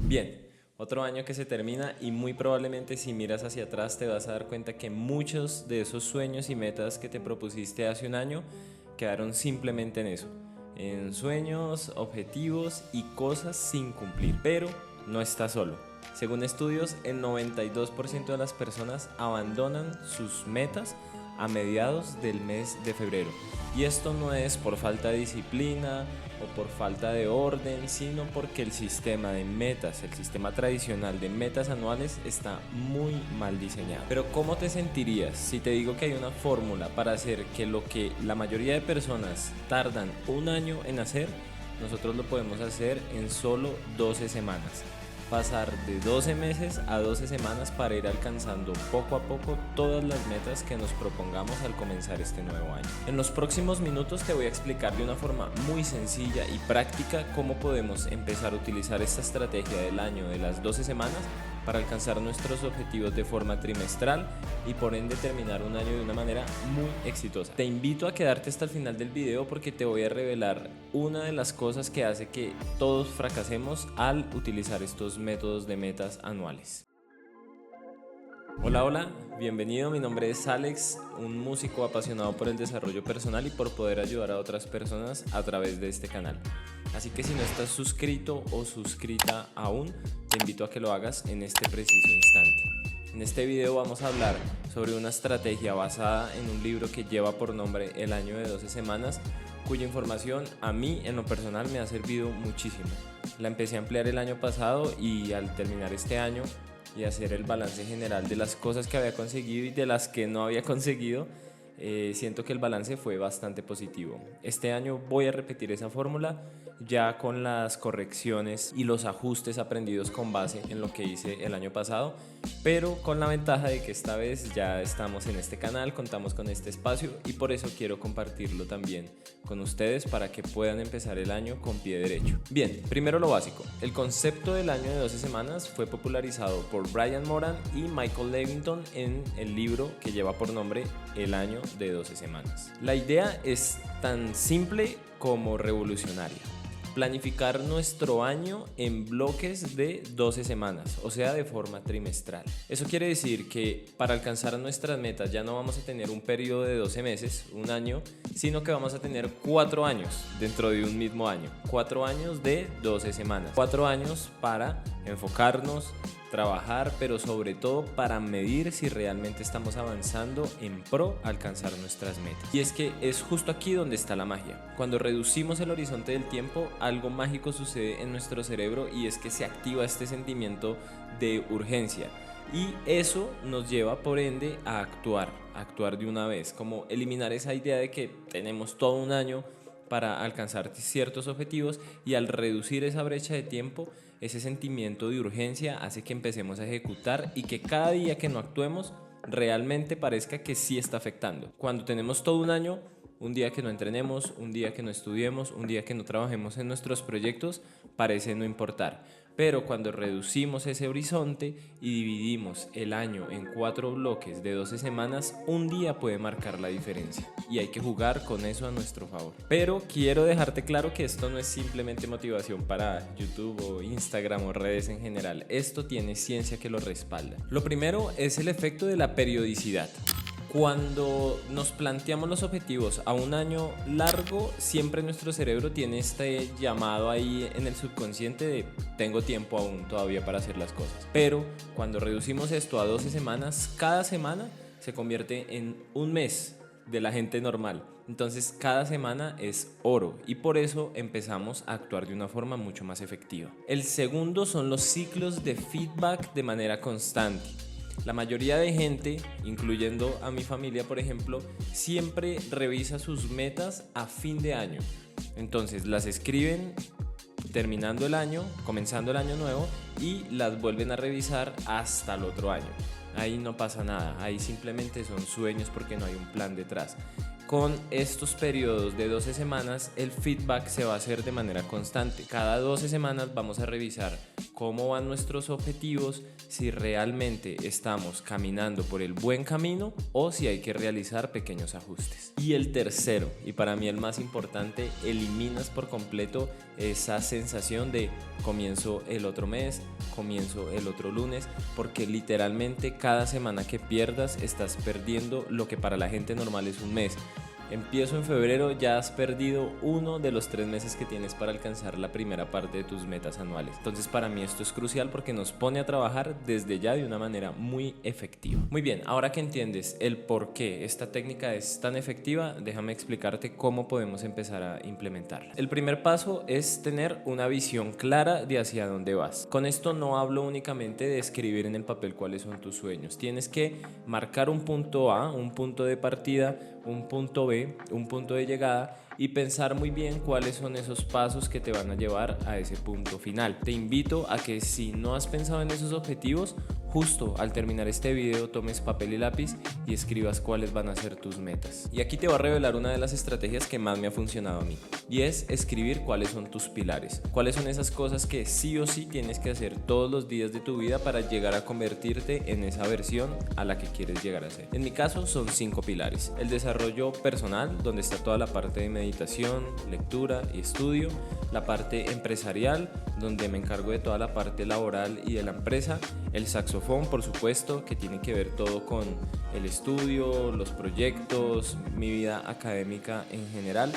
Bien, otro año que se termina y muy probablemente si miras hacia atrás te vas a dar cuenta que muchos de esos sueños y metas que te propusiste hace un año quedaron simplemente en eso, en sueños, objetivos y cosas sin cumplir. Pero no estás solo. Según estudios, el 92% de las personas abandonan sus metas a mediados del mes de febrero. Y esto no es por falta de disciplina o por falta de orden, sino porque el sistema de metas, el sistema tradicional de metas anuales está muy mal diseñado. Pero ¿cómo te sentirías si te digo que hay una fórmula para hacer que lo que la mayoría de personas tardan un año en hacer, nosotros lo podemos hacer en solo 12 semanas? Pasar de 12 meses a 12 semanas para ir alcanzando poco a poco todas las metas que nos propongamos al comenzar este nuevo año. En los próximos minutos te voy a explicar de una forma muy sencilla y práctica cómo podemos empezar a utilizar esta estrategia del año de las 12 semanas para alcanzar nuestros objetivos de forma trimestral y por ende terminar un año de una manera muy exitosa. Te invito a quedarte hasta el final del video porque te voy a revelar una de las cosas que hace que todos fracasemos al utilizar estos métodos de metas anuales. Hola, bienvenido, mi nombre es Alex, un músico apasionado por el desarrollo personal y por poder ayudar a otras personas a través de este canal. Así que si no estás suscrito o suscrita aún, te invito a que lo hagas en este preciso instante. En este video vamos a hablar sobre una estrategia basada en un libro que lleva por nombre El año de 12 semanas, cuya información a mí en lo personal me ha servido muchísimo. La empecé a emplear el año pasado y al terminar este año y hacer el balance general de las cosas que había conseguido y de las que no había conseguido, siento que el balance fue bastante positivo. Este año voy a repetir esa fórmula ya con las correcciones y los ajustes aprendidos con base en lo que hice el año pasado, pero con la ventaja de que esta vez ya estamos en este canal, contamos con este espacio y por eso quiero compartirlo también con ustedes para que puedan empezar el año con pie derecho. Bien, primero lo básico. El concepto del año de 12 semanas fue popularizado por Brian Moran y Michael Levington en el libro que lleva por nombre El año de 12 semanas. La idea es tan simple como revolucionaria. Planificar nuestro año en bloques de 12 semanas, o sea, de forma trimestral. Eso quiere decir que para alcanzar nuestras metas ya no vamos a tener un periodo de 12 meses, un año, sino que vamos a tener 4 años dentro de un mismo año. 4 años de 12 semanas. 4 años para enfocarnos, trabajar, pero sobre todo para medir si realmente estamos avanzando en pro a alcanzar nuestras metas. Y es que es justo aquí donde está la magia. Cuando reducimos el horizonte del tiempo, algo mágico sucede en nuestro cerebro y es que se activa este sentimiento de urgencia. Y eso nos lleva por ende a actuar de una vez, como eliminar esa idea de que tenemos todo un año para alcanzar ciertos objetivos y al reducir esa brecha de tiempo, ese sentimiento de urgencia hace que empecemos a ejecutar y que cada día que no actuemos realmente parezca que sí está afectando. Cuando tenemos todo un año, un día que no entrenemos, un día que no estudiemos, un día que no trabajemos en nuestros proyectos, parece no importar. Pero cuando reducimos ese horizonte y dividimos el año en 4 bloques de 12 semanas, un día puede marcar la diferencia. Y hay que jugar con eso a nuestro favor. Pero quiero dejarte claro que esto no es simplemente motivación para YouTube o Instagram o redes en general. Esto tiene ciencia que lo respalda. Lo primero es el efecto de la periodicidad. Cuando nos planteamos los objetivos a un año largo, siempre nuestro cerebro tiene este llamado ahí en el subconsciente de tengo tiempo aún todavía para hacer las cosas. Pero cuando reducimos esto a 12 semanas, cada semana se convierte en un mes de la gente normal. Entonces cada semana es oro y por eso empezamos a actuar de una forma mucho más efectiva. El segundo son los ciclos de feedback de manera constante. La mayoría de gente, incluyendo a mi familia por ejemplo, siempre revisa sus metas a fin de año. Entonces las escriben terminando el año, comenzando el año nuevo y las vuelven a revisar hasta el otro año. Ahí no pasa nada, ahí simplemente son sueños porque no hay un plan detrás. Con estos periodos de 12 semanas, el feedback se va a hacer de manera constante. Cada 12 semanas vamos a revisar cómo van nuestros objetivos, si realmente estamos caminando por el buen camino o si hay que realizar pequeños ajustes. Y el tercero, y para mí el más importante, eliminas por completo esa sensación de comienzo el otro mes, comienzo el otro lunes, porque literalmente cada semana que pierdas estás perdiendo lo que para la gente normal es un mes. Empiezo en febrero, ya has perdido uno de los 3 meses que tienes para alcanzar la primera parte de tus metas anuales. Entonces para mí esto es crucial porque nos pone a trabajar desde ya de una manera muy efectiva. Muy bien, ahora que entiendes el por qué esta técnica es tan efectiva, déjame explicarte cómo podemos empezar a implementarla. El primer paso es tener una visión clara de hacia dónde vas. Con esto no hablo únicamente de escribir en el papel cuáles son tus sueños. Tienes que marcar un punto A, un punto de partida, un punto B, un punto de llegada y pensar muy bien cuáles son esos pasos que te van a llevar a ese punto final. Te invito a que si no has pensado en esos objetivos, justo al terminar este video tomes papel y lápiz y escribas cuáles van a ser tus metas. Y aquí te voy a revelar una de las estrategias que más me ha funcionado a mí, y es escribir cuáles son tus pilares, cuáles son esas cosas que sí o sí tienes que hacer todos los días de tu vida para llegar a convertirte en esa versión a la que quieres llegar a ser. En mi caso son 5 pilares: el desarrollo personal, donde está toda la parte de meditación, lectura y estudio; la parte empresarial, donde me encargo de toda la parte laboral y de la empresa; el saxofón, por supuesto, que tiene que ver todo con el estudio, los proyectos, mi vida académica en general;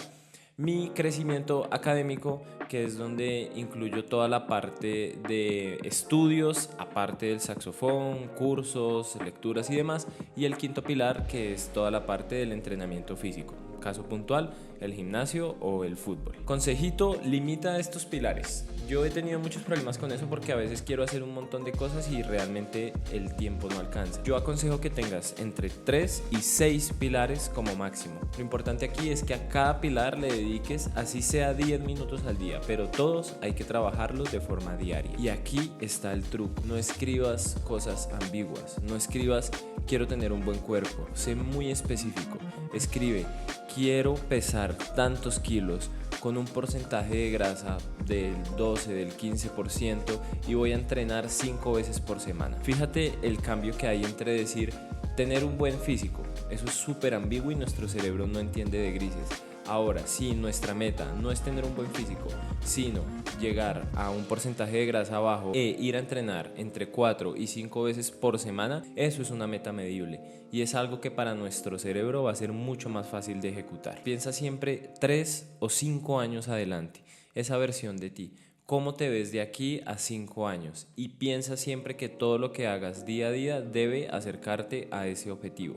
mi crecimiento académico, que es donde incluyo toda la parte de estudios, aparte del saxofón, cursos, lecturas y demás; y el quinto pilar, que es toda la parte del entrenamiento físico, caso puntual, el gimnasio o el fútbol. Consejito: limita estos pilares. Yo he tenido muchos problemas con eso porque a veces quiero hacer un montón de cosas y realmente el tiempo no alcanza. Yo aconsejo que tengas entre 3 y 6 pilares como máximo. Lo importante aquí es que a cada pilar le dediques así sea 10 minutos al día, pero todos hay que trabajarlos de forma diaria. Y aquí está el truco: no escribas cosas ambiguas, no escribas quiero tener un buen cuerpo, sé muy específico. Escribe quiero pesar tantos kilos con un porcentaje de grasa del 12, del 15% y voy a entrenar 5 veces por semana. Fíjate el cambio que hay entre decir tener un buen físico. Eso es súper ambiguo y nuestro cerebro no entiende de grises. Ahora, si nuestra meta no es tener un buen físico, sino llegar a un porcentaje de grasa bajo e ir a entrenar entre 4 y 5 veces por semana, eso es una meta medible y es algo que para nuestro cerebro va a ser mucho más fácil de ejecutar. Piensa siempre 3 o 5 años adelante, esa versión de ti. ¿Cómo te ves de aquí a 5 años? Y piensa siempre que todo lo que hagas día a día debe acercarte a ese objetivo.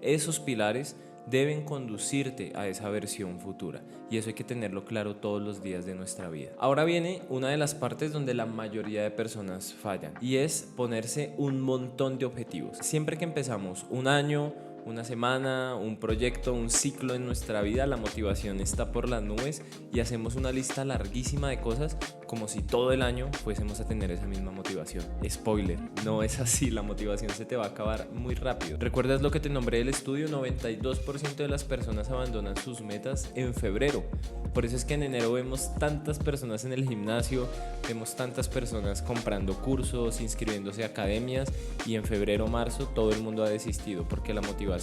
Esos pilares deben conducirte a esa versión futura y eso hay que tenerlo claro todos los días de nuestra vida. Ahora viene una de las partes donde la mayoría de personas fallan y es ponerse un montón de objetivos. Siempre que empezamos un año, una semana, un proyecto, un ciclo en nuestra vida, la motivación está por las nubes y hacemos una lista larguísima de cosas como si todo el año fuésemos a tener esa misma motivación. Spoiler, no es así, la motivación se te va a acabar muy rápido. ¿Recuerdas lo que te nombré del estudio? 92% de las personas abandonan sus metas en febrero. Por eso es que en enero vemos tantas personas en el gimnasio, vemos tantas personas comprando cursos, inscribiéndose a academias, y en febrero, marzo todo el mundo ha desistido porque la motivación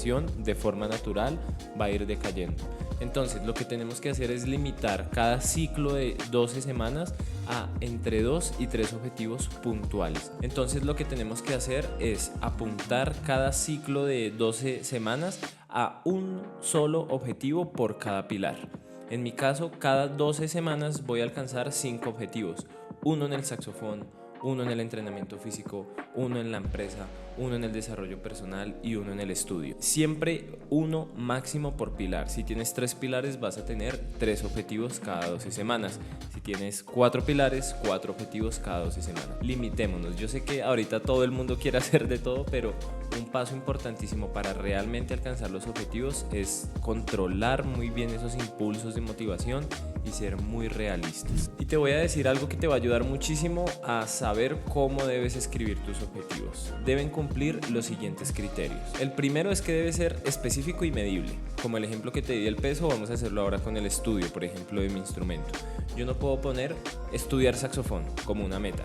de forma natural va a ir decayendo. Entonces lo que tenemos que hacer es limitar cada ciclo de 12 semanas a entre 2 y 3 objetivos puntuales. Entonces lo que tenemos que hacer es apuntar cada ciclo de 12 semanas a un solo objetivo por cada pilar. En mi caso, cada 12 semanas voy a alcanzar 5 objetivos: uno en el saxofón, uno en el entrenamiento físico, uno en la empresa, uno en el desarrollo personal y uno en el estudio. Siempre uno máximo por pilar. Si tienes 3 pilares vas a tener 3 objetivos cada 12 semanas. Si tienes 4 pilares, 4 objetivos cada 12 semanas. Limitémonos. Yo sé que ahorita todo el mundo quiere hacer de todo, pero un paso importantísimo para realmente alcanzar los objetivos es controlar muy bien esos impulsos de motivación y ser muy realistas. Y te voy a decir algo que te va a ayudar muchísimo a saber cómo debes escribir tus objetivos. Deben cumplir los siguientes criterios. El primero es que debe ser específico y medible. Como el ejemplo que te di del peso, vamos a hacerlo ahora con el estudio, por ejemplo, de mi instrumento. Yo no puedo poner estudiar saxofón como una meta.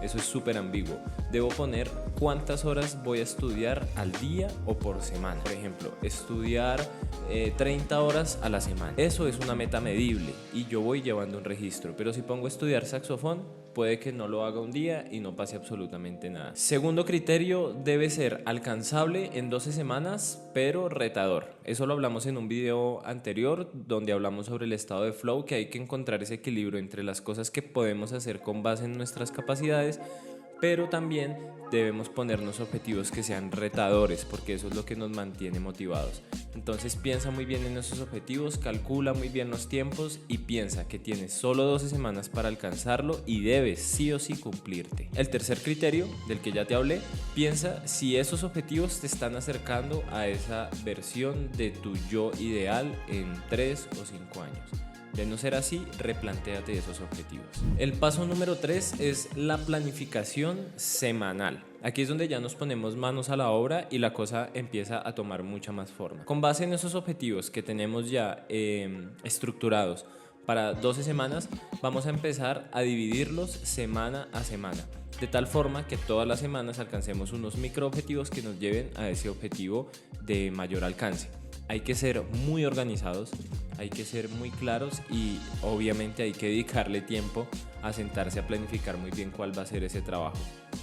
Eso es súper ambiguo. Debo poner cuántas horas voy a estudiar al día o por semana. Por ejemplo, estudiar 30 horas a la semana. Eso es una meta medible y yo voy llevando un registro. Pero si pongo estudiar saxofón, puede que no lo haga un día y no pase absolutamente nada. Segundo criterio, debe ser alcanzable en 12 semanas, pero retador. Eso lo hablamos en un video anterior donde hablamos sobre el estado de flow, que hay que encontrar ese equilibrio entre las cosas que podemos hacer con base en nuestras capacidades, pero también debemos ponernos objetivos que sean retadores, porque eso es lo que nos mantiene motivados. Entonces piensa muy bien en esos objetivos, calcula muy bien los tiempos y piensa que tienes solo 12 semanas para alcanzarlo y debes sí o sí cumplirte. El tercer criterio, del que ya te hablé, piensa si esos objetivos te están acercando a esa versión de tu yo ideal en 3 o 5 años. De no ser así, replantéate esos objetivos. El paso número 3 es la planificación semanal. Aquí es donde ya nos ponemos manos a la obra y la cosa empieza a tomar mucha más forma. Con base en esos objetivos que tenemos ya estructurados para 12 semanas, vamos a empezar a dividirlos semana a semana. De tal forma que todas las semanas alcancemos unos microobjetivos que nos lleven a ese objetivo de mayor alcance. Hay que ser muy organizados, hay que ser muy claros y obviamente hay que dedicarle tiempo a sentarse a planificar muy bien cuál va a ser ese trabajo.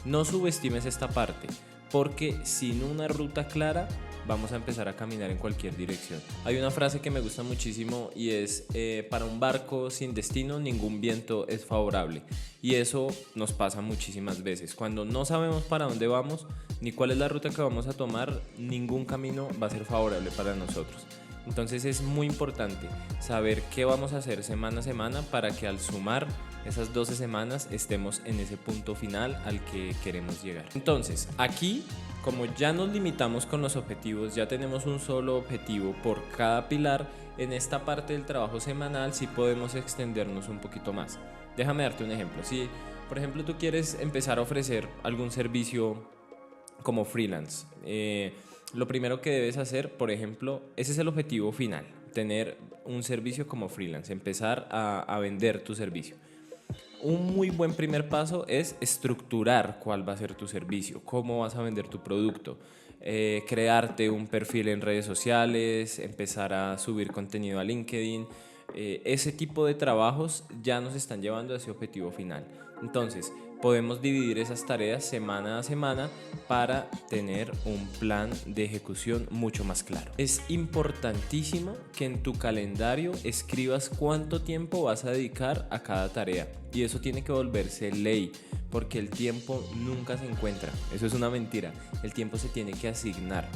No subestimes esta parte, porque sin una ruta clara vamos a empezar a caminar en cualquier dirección. Hay una frase que me gusta muchísimo y es para un barco sin destino ningún viento es favorable, y eso nos pasa muchísimas veces. Cuando no sabemos para dónde vamos ni cuál es la ruta que vamos a tomar, ningún camino va a ser favorable para nosotros. Entonces es muy importante saber qué vamos a hacer semana a semana para que al sumar esas 12 semanas estemos en ese punto final al que queremos llegar. Entonces, aquí, como ya nos limitamos con los objetivos, ya tenemos un solo objetivo por cada pilar, en esta parte del trabajo semanal sí podemos extendernos un poquito más. Déjame darte un ejemplo. Si, por ejemplo, tú quieres empezar a ofrecer algún servicio como freelance, lo primero que debes hacer, por ejemplo, ese es el objetivo final, tener un servicio como freelance, empezar a vender tu servicio. Un muy buen primer paso es estructurar cuál va a ser tu servicio, cómo vas a vender tu producto, crearte un perfil en redes sociales, empezar a subir contenido a LinkedIn. Ese tipo de trabajos ya nos están llevando a ese objetivo final. Entonces, podemos dividir esas tareas semana a semana para tener un plan de ejecución mucho más claro. Es importantísimo que en tu calendario escribas cuánto tiempo vas a dedicar a cada tarea, y eso tiene que volverse ley, porque el tiempo nunca se encuentra. Eso es una mentira. El tiempo se tiene que asignar.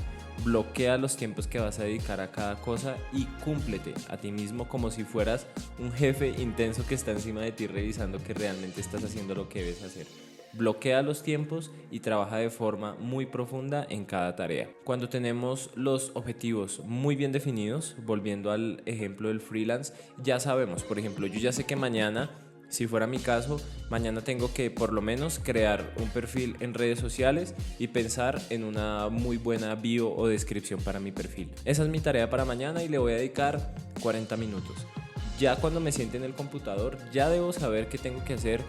Bloquea los tiempos que vas a dedicar a cada cosa y cúmplete a ti mismo como si fueras un jefe intenso que está encima de ti revisando que realmente estás haciendo lo que debes hacer. Bloquea los tiempos y trabaja de forma muy profunda en cada tarea. Cuando tenemos los objetivos muy bien definidos, volviendo al ejemplo del freelance, ya sabemos, por ejemplo, yo ya sé que mañana, si fuera mi caso, mañana tengo que por lo menos crear un perfil en redes sociales y pensar en una muy buena bio o descripción para mi perfil. Esa es mi tarea para mañana y le voy a dedicar 40 minutos. Ya cuando me siente en el computador, ya debo saber qué tengo que hacer,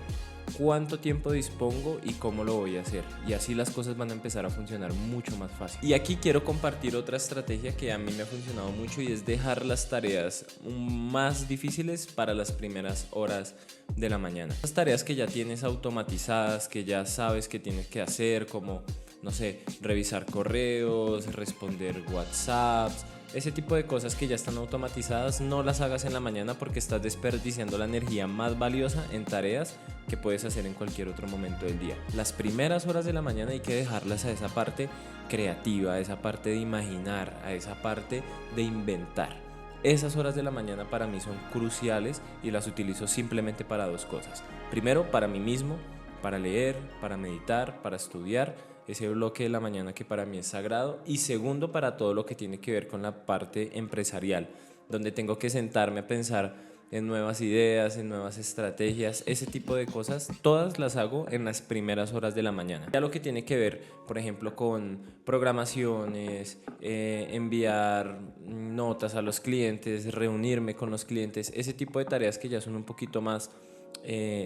cuánto tiempo dispongo y cómo lo voy a hacer, y así las cosas van a empezar a funcionar mucho más fácil. Y aquí quiero compartir otra estrategia que a mí me ha funcionado mucho, y es dejar las tareas más difíciles para las primeras horas de la mañana. Las tareas que ya tienes automatizadas, que ya sabes que tienes que hacer, como, no sé, revisar correos, responder WhatsApps, ese tipo de cosas que ya están automatizadas, no las hagas en la mañana porque estás desperdiciando la energía más valiosa en tareas que puedes hacer en cualquier otro momento del día. Las primeras horas de la mañana hay que dejarlas a esa parte creativa, a esa parte de imaginar, a esa parte de inventar. Esas horas de la mañana para mí son cruciales y las utilizo simplemente para dos cosas. Primero, para mí mismo, para leer, para meditar, para estudiar, ese bloque de la mañana que para mí es sagrado. Y segundo, para todo lo que tiene que ver con la parte empresarial, donde tengo que sentarme a pensar en nuevas ideas, en nuevas estrategias, ese tipo de cosas, todas las hago en las primeras horas de la mañana. Ya lo que tiene que ver, por ejemplo, con programaciones, enviar notas a los clientes, reunirme con los clientes, ese tipo de tareas que ya son un poquito más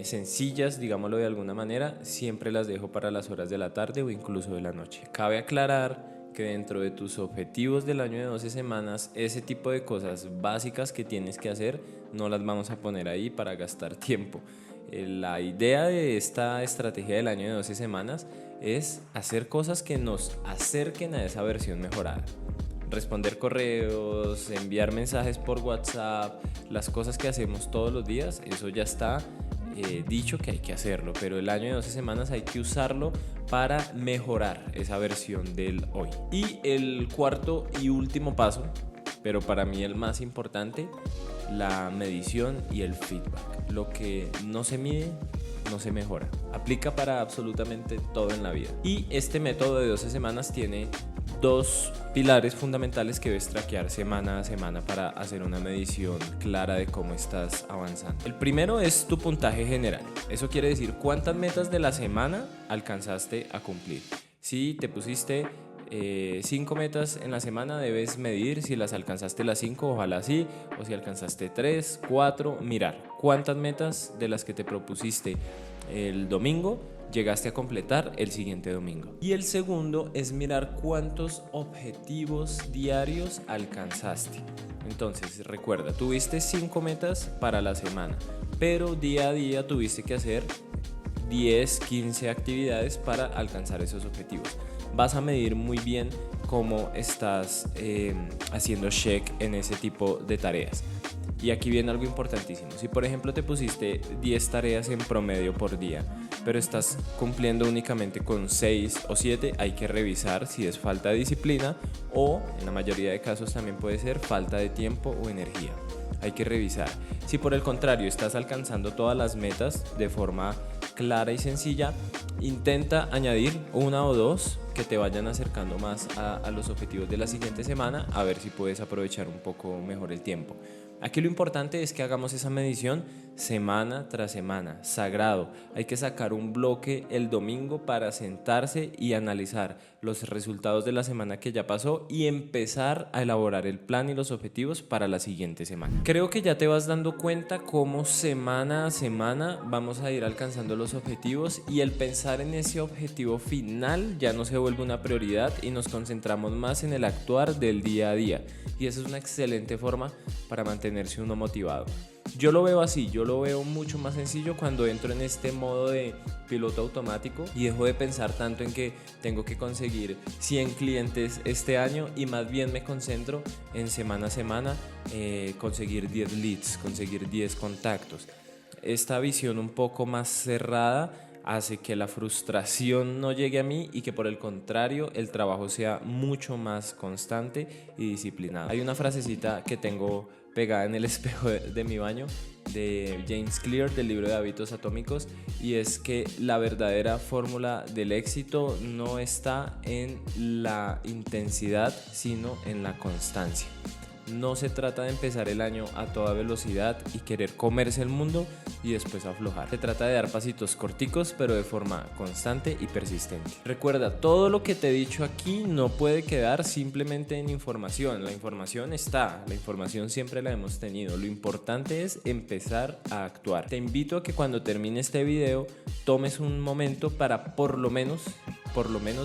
sencillas, digámoslo de alguna manera, siempre las dejo para las horas de la tarde o incluso de la noche. Cabe aclarar que dentro de tus objetivos del año de 12 semanas, ese tipo de cosas básicas que tienes que hacer, no las vamos a poner ahí para gastar tiempo. La idea de esta estrategia del año de 12 semanas es hacer cosas que nos acerquen a esa versión mejorada. Responder correos, enviar mensajes por WhatsApp, las cosas que hacemos todos los días, eso ya está dicho que hay que hacerlo, pero el año de 12 semanas hay que usarlo para mejorar esa versión del hoy. Y el cuarto y último paso, pero para mí el más importante, la medición y el feedback. Lo que no se mide no se mejora. Aplica para absolutamente todo en la vida. Y este método de 12 semanas tiene dos pilares fundamentales que debes traquear semana a semana para hacer una medición clara de cómo estás avanzando. El primero es tu puntaje general. Eso quiere decir cuántas metas de la semana alcanzaste a cumplir. Si te pusiste 5 metas en la semana, debes medir si las alcanzaste las 5, ojalá sí, o si alcanzaste 3, 4, mirar cuántas metas de las que te propusiste el domingo llegaste a completar el siguiente domingo. Y el segundo es mirar cuántos objetivos diarios alcanzaste. Entonces recuerda, tuviste 5 metas para la semana, pero día a día tuviste que hacer 10, 15 actividades para alcanzar esos objetivos. Vas a medir muy bien cómo estás haciendo check en ese tipo de tareas. Y aquí viene algo importantísimo. Si por ejemplo te pusiste 10 tareas en promedio por día, pero estás cumpliendo únicamente con 6 o 7, hay que revisar si es falta de disciplina o en la mayoría de casos también puede ser falta de tiempo o energía. Hay que revisar. Si por el contrario estás alcanzando todas las metas de forma clara y sencilla, intenta añadir una o dos que te vayan acercando más a los objetivos de la siguiente semana, a ver si puedes aprovechar un poco mejor el tiempo. Aquí lo importante es que hagamos esa medición semana tras semana, sagrado. Hay que sacar un bloque el domingo para sentarse y analizar los resultados de la semana que ya pasó y empezar a elaborar el plan y los objetivos para la siguiente semana. Creo que ya te vas dando cuenta cómo semana a semana vamos a ir alcanzando los objetivos y el pensar en ese objetivo final ya no se vuelve una prioridad y nos concentramos más en el actuar del día a día. Y esa es una excelente forma para mantenerse uno motivado. Yo lo veo así, yo lo veo mucho más sencillo cuando entro en este modo de piloto automático y dejo de pensar tanto en que tengo que conseguir 100 clientes este año y más bien me concentro en semana a semana conseguir 10 leads, conseguir 10 contactos. Esta visión un poco más cerrada hace que la frustración no llegue a mí y que por el contrario el trabajo sea mucho más constante y disciplinado. Hay una frasecita que tengo pegada en el espejo de mi baño de James Clear del libro de hábitos atómicos y es que la verdadera fórmula del éxito no está en la intensidad sino en la constancia. No se trata de empezar el año a toda velocidad y querer comerse el mundo y después aflojar. Se trata de dar pasitos corticos pero de forma constante y persistente. Recuerda, todo lo que te he dicho aquí no puede quedar simplemente en información. La información está, la información siempre la hemos tenido. Lo importante es empezar a actuar. Te invito a que cuando termine este video tomes un momento para por lo menos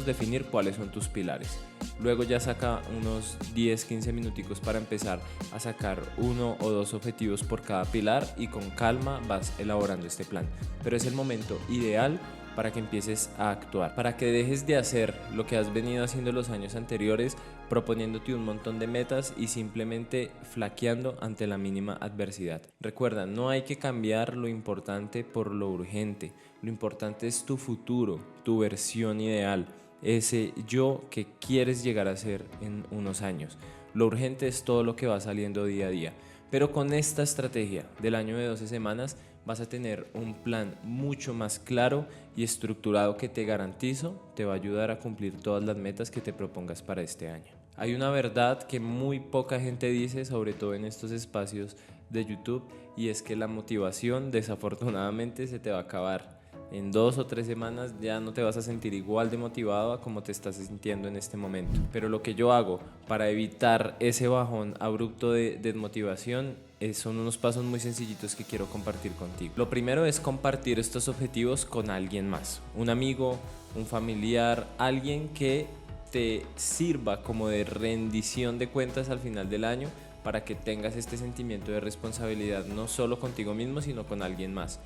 definir cuáles son tus pilares. Luego ya saca unos 10-15 minuticos para empezar a sacar 1 o 2 objetivos por cada pilar y con calma vas elaborando este plan. Pero es el momento ideal para que empieces a actuar, para que dejes de hacer lo que has venido haciendo los años anteriores, proponiéndote un montón de metas y simplemente flaqueando ante la mínima adversidad. Recuerda, no hay que cambiar lo importante por lo urgente. Lo importante es tu futuro, tu versión ideal, ese yo que quieres llegar a ser en unos años. Lo urgente es todo lo que va saliendo día a día. Pero con esta estrategia del año de 12 semanas vas a tener un plan mucho más claro y estructurado que te garantizo te va a ayudar a cumplir todas las metas que te propongas para este año. Hay una verdad que muy poca gente dice, sobre todo en estos espacios de YouTube, y es que la motivación desafortunadamente se te va a acabar. En 2 o 3 semanas ya no te vas a sentir igual de motivado a como te estás sintiendo en este momento. Pero lo que yo hago para evitar ese bajón abrupto de desmotivación son unos pasos muy sencillitos que quiero compartir contigo. Lo primero es compartir estos objetivos con alguien más, un amigo, un familiar, alguien que te sirva como de rendición de cuentas al final del año, para que tengas este sentimiento de responsabilidad no solo contigo mismo, sino con alguien más.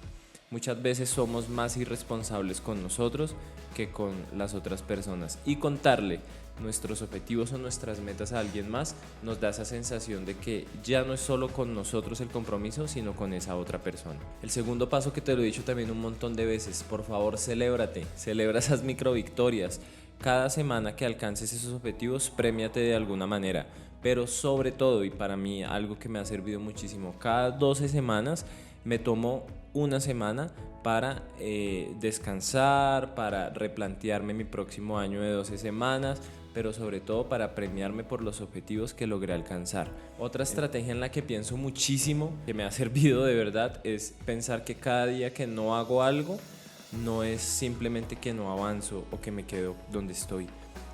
Muchas veces somos más irresponsables con nosotros que con las otras personas, y contarle nuestros objetivos o nuestras metas a alguien más nos da esa sensación de que ya no es solo con nosotros el compromiso, sino con esa otra persona. El segundo paso, que te lo he dicho también un montón de veces: por favor, celébrate, celebra esas micro victorias. Cada semana que alcances esos objetivos, premiate de alguna manera. Pero sobre todo, y para mí algo que me ha servido muchísimo, cada 12 semanas me tomo una semana para descansar, para replantearme mi próximo año de 12 semanas, pero sobre todo para premiarme por los objetivos que logré alcanzar. Otra estrategia en la que pienso muchísimo, que me ha servido de verdad, es pensar que cada día que no hago algo no es simplemente que no avanzo o que me quedo donde estoy.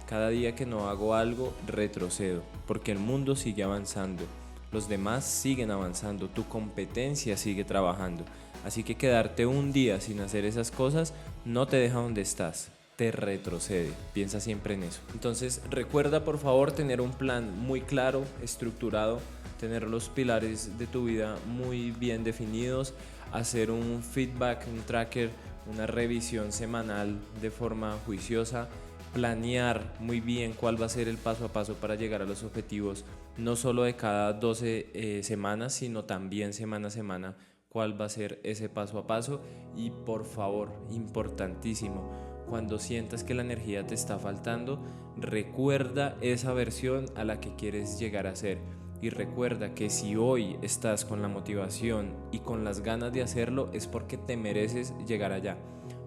Cada día que no hago algo, retrocedo, porque el mundo sigue avanzando, los demás siguen avanzando, tu competencia sigue trabajando. Así que quedarte un día sin hacer esas cosas no te deja donde estás, te retrocede. Piensa siempre en eso. Entonces, recuerda por favor tener un plan muy claro, estructurado, tener los pilares de tu vida muy bien definidos, hacer un feedback, un tracker, una revisión semanal de forma juiciosa, planear muy bien cuál va a ser el paso a paso para llegar a los objetivos, no solo de cada 12 semanas, sino también semana a semana, cuál va a ser ese paso a paso. Y por favor, importantísimo, cuando sientas que la energía te está faltando, recuerda esa versión a la que quieres llegar a ser. Y recuerda que si hoy estás con la motivación y con las ganas de hacerlo, es porque te mereces llegar allá.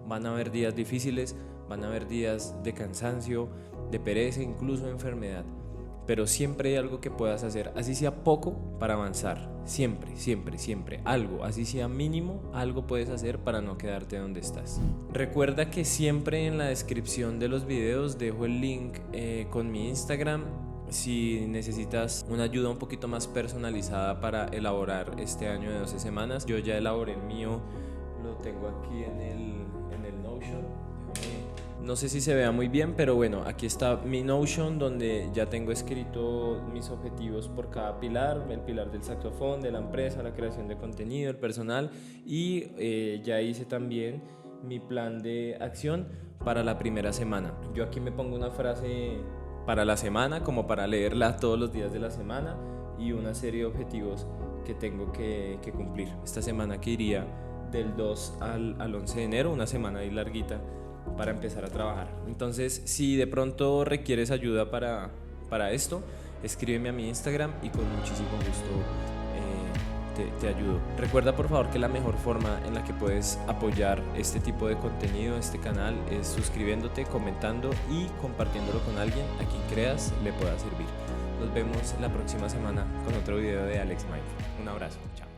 Van a haber días difíciles, van a haber días de cansancio, de pereza, incluso de enfermedad, pero siempre hay algo que puedas hacer, así sea poco, para avanzar. Siempre, siempre, siempre algo, así sea mínimo, algo puedes hacer para no quedarte donde estás. Recuerda que siempre en la descripción de los videos dejo el link con mi Instagram. Si necesitas una ayuda un poquito más personalizada para elaborar este año de 12 semanas, yo ya elaboré el mío, lo tengo aquí en el Notion. No sé si se vea muy bien, pero bueno, aquí está mi Notion, donde ya tengo escrito mis objetivos por cada pilar: el pilar del saxofón, de la empresa, la creación de contenido, el personal, y ya hice también mi plan de acción para la primera semana. Yo aquí me pongo una frase para la semana, como para leerla todos los días de la semana, y una serie de objetivos que tengo que cumplir. Esta semana que iría del 2 al 11 de enero, una semana ahí larguita para empezar a trabajar. Entonces, si de pronto requieres ayuda para esto, escríbeme a mi Instagram y con muchísimo gusto te ayudo. Recuerda por favor que la mejor forma en la que puedes apoyar este tipo de contenido, este canal, es suscribiéndote, comentando y compartiéndolo con alguien a quien creas le pueda servir. Nos vemos la próxima semana con otro video de Alex Mindful. Un abrazo, chao.